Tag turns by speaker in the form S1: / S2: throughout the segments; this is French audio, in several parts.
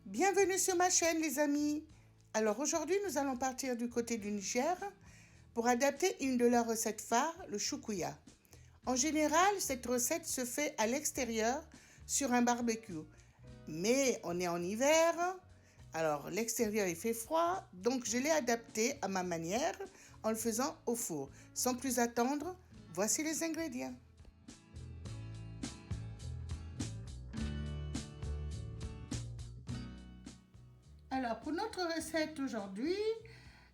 S1: Bienvenue sur ma chaîne les amis. Alors aujourd'hui nous allons partir du côté du Niger pour adapter une de leurs recettes phares, le choukouya. En général, cette recette se fait à l'extérieur sur un barbecue. Mais on est en hiver, alors l'extérieur il fait froid, donc je l'ai adapté à ma manière en le faisant au four. Sans plus attendre, voici les ingrédients. Alors pour notre recette aujourd'hui,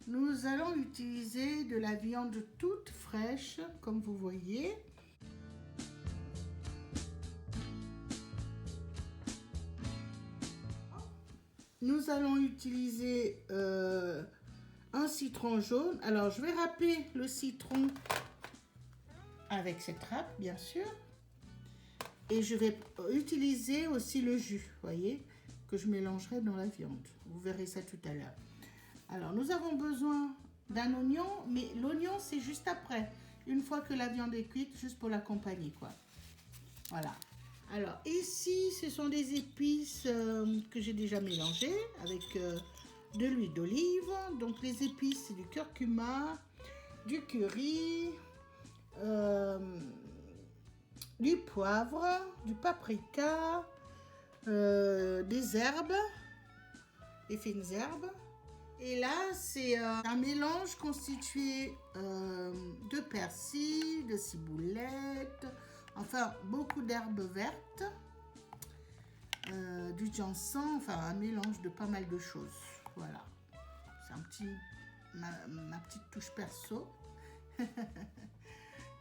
S1: nous allons utiliser de la viande toute fraîche, comme vous voyez. Nous allons utiliser un citron jaune. Alors je vais râper le citron avec cette râpe, bien sûr. Et je vais utiliser aussi le jus, voyez, que je mélangerai dans la viande. Vous verrez ça tout à l'heure. Alors, nous avons besoin d'un oignon, mais l'oignon, c'est juste après. Une fois que la viande est cuite, juste pour l'accompagner, quoi. Voilà. Alors, ici, ce sont des épices que j'ai déjà mélangées avec de l'huile d'olive. Donc, les épices, c'est du curcuma, du curry, du poivre, du paprika, des herbes, des fines herbes. Et là, c'est un mélange constitué de persil, de ciboulette, enfin beaucoup d'herbes vertes, du ginseng, enfin un mélange de pas mal de choses. Voilà, c'est ma petite touche perso. Il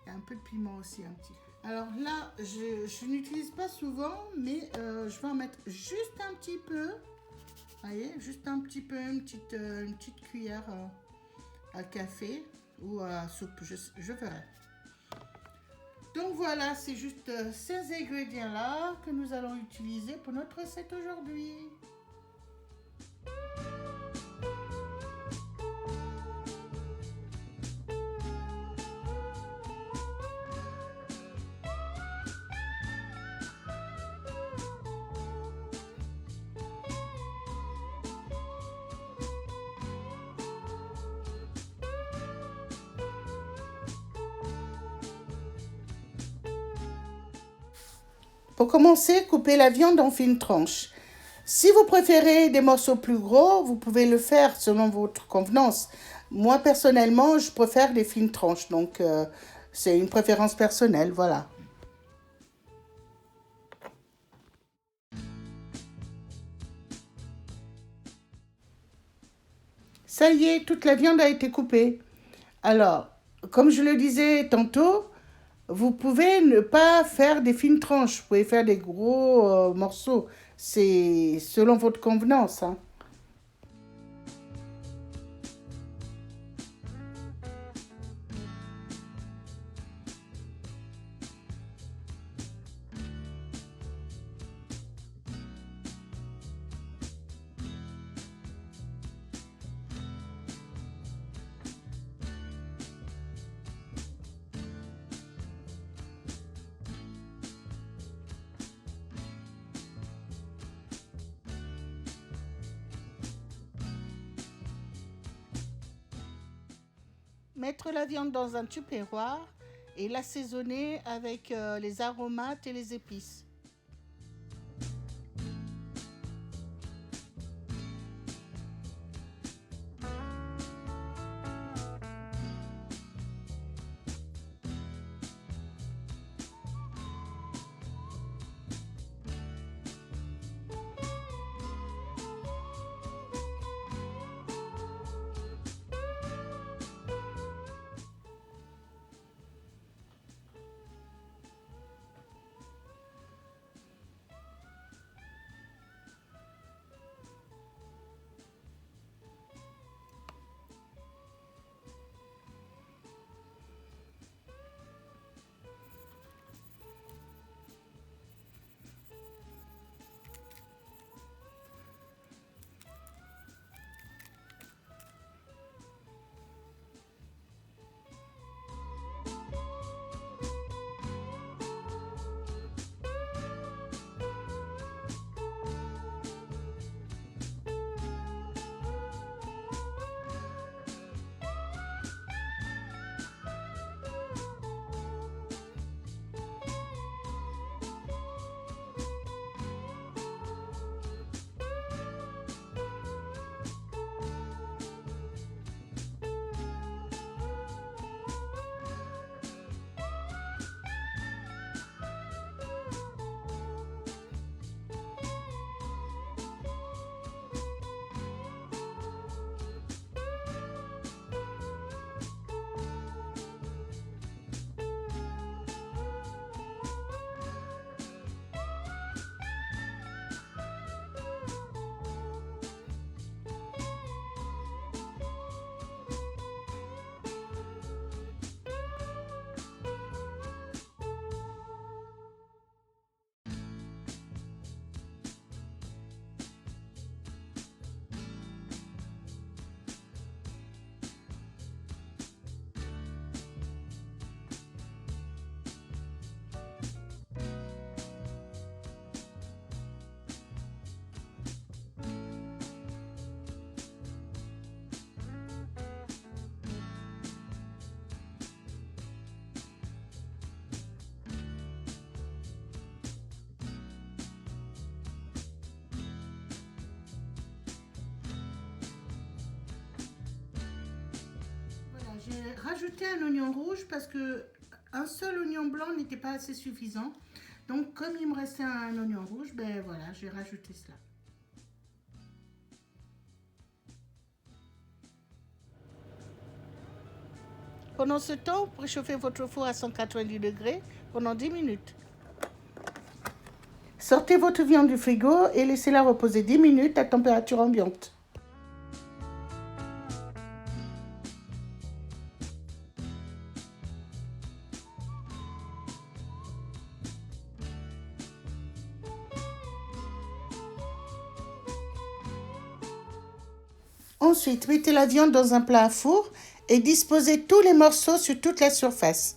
S1: y a un peu de piment aussi, un petit peu. Alors là, je n'utilise pas souvent, mais je vais en mettre juste un petit peu. Vous voyez, juste un petit peu, une petite cuillère à café ou à soupe, je verrai. Donc voilà, c'est juste ces ingrédients-là que nous allons utiliser pour notre recette aujourd'hui. Pour commencer, coupez la viande en fines tranches. Si vous préférez des morceaux plus gros, vous pouvez le faire selon votre convenance. Moi, personnellement, je préfère des fines tranches, donc c'est une préférence personnelle, voilà. Ça y est, toute la viande a été coupée. Alors, comme je le disais tantôt, vous pouvez ne pas faire des fines tranches, vous pouvez faire des gros morceaux. C'est selon votre convenance, hein. Mettre la viande dans un tupperware et l'assaisonner avec les aromates et les épices. rajouté un oignon rouge parce que un seul oignon blanc n'était pas assez suffisant. Donc, comme il me restait un oignon rouge, ben voilà, j'ai rajouté cela. Pendant ce temps, préchauffez votre four à 190 degrés pendant 10 minutes. Sortez votre viande du frigo et laissez-la reposer 10 minutes à température ambiante. Ensuite, mettez la viande dans un plat à four et disposez tous les morceaux sur toute la surface.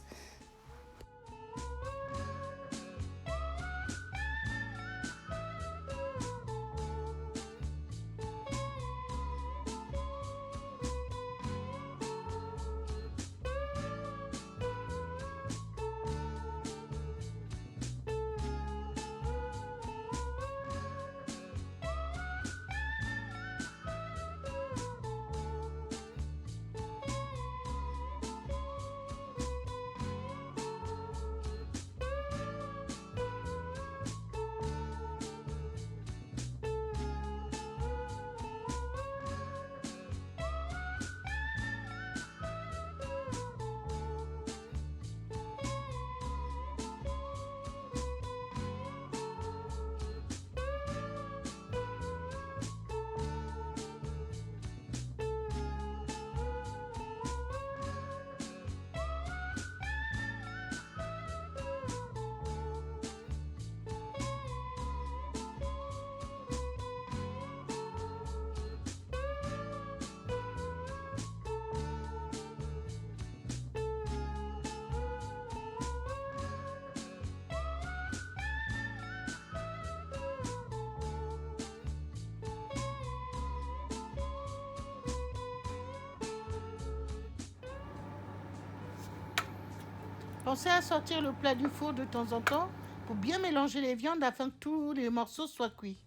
S1: Pensez à sortir le plat du four de temps en temps pour bien mélanger les viandes afin que tous les morceaux soient cuits.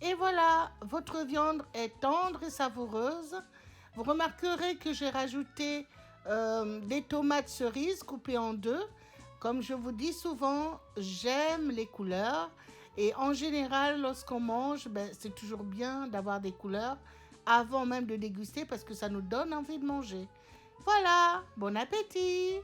S1: Et voilà, votre viande est tendre et savoureuse. Vous remarquerez que j'ai rajouté des tomates cerises coupées en deux. Comme je vous dis souvent, j'aime les couleurs. Et en général, lorsqu'on mange, c'est toujours bien d'avoir des couleurs avant même de déguster parce que ça nous donne envie de manger. Voilà, bon appétit!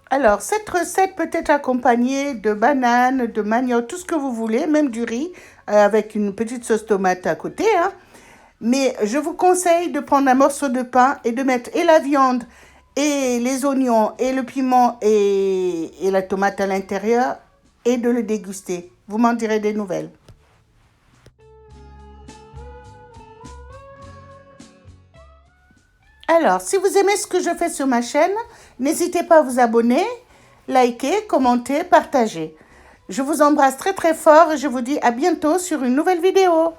S1: Alors, cette recette peut être accompagnée de bananes, de manioc, tout ce que vous voulez, même du riz, avec une petite sauce tomate à côté, hein. Mais je vous conseille de prendre un morceau de pain et de mettre et la viande, et les oignons, et le piment, et la tomate à l'intérieur, et de le déguster. Vous m'en direz des nouvelles. Alors, si vous aimez ce que je fais sur ma chaîne, n'hésitez pas à vous abonner, liker, commenter, partager. Je vous embrasse très très fort et je vous dis à bientôt sur une nouvelle vidéo.